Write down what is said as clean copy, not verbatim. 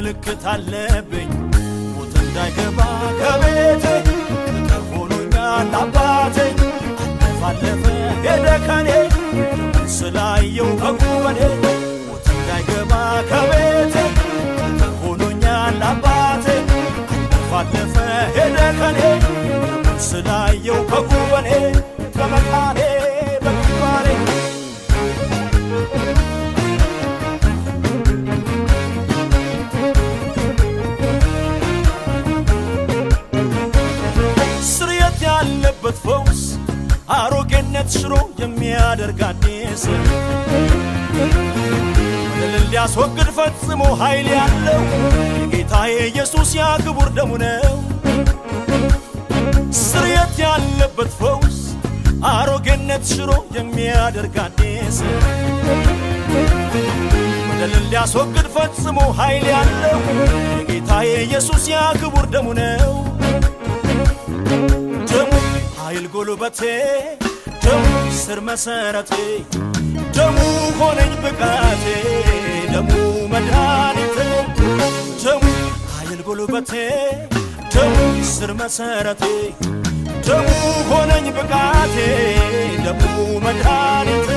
ምልክት አለብኝ ሞት እንዳይገባ ከቤቴ ሆኖኛል አባቴ አለፈ ሄደ ከኔ ስላየው በጉበኔ ሞት እንዳይገባ ከቤቴ ሆኖኛል አባቴ አለፈ ሄደ ከኔ ስላየው በጉበኔ በመቃኔ በግንባሬ ስርየት ያለበት ፈውስ አሮጌነት ሽሮ የሚያደርግ አዲስ ወለል ሊያስወግድ ፈጽሞ ኃይል ያለው የጌታዬ ኢየሱስ ያ ክቡር ደሙ ነው። ስርየት ያለበት ፈውስ አሮጌነት ሽሮ የሚያደርግ አዲስ ወለል ሊያስወግድ ፈጽሞ ኃይል ያለው የጌታዬ ኢየሱስ ያ ክቡር ደሙ ነው። ደሙ ኃይል ጉልበቴ ደሙ ስር መሰረቴ ደሙ ሆነኝ ብቃቴ ደሙ መድኃኒቴ ደሙ ኃይል ጉልበቴ ደሙ ስር መሰረቴ ደሙ ሆነኝ ብቃቴ ደሙ መድኃኒቴ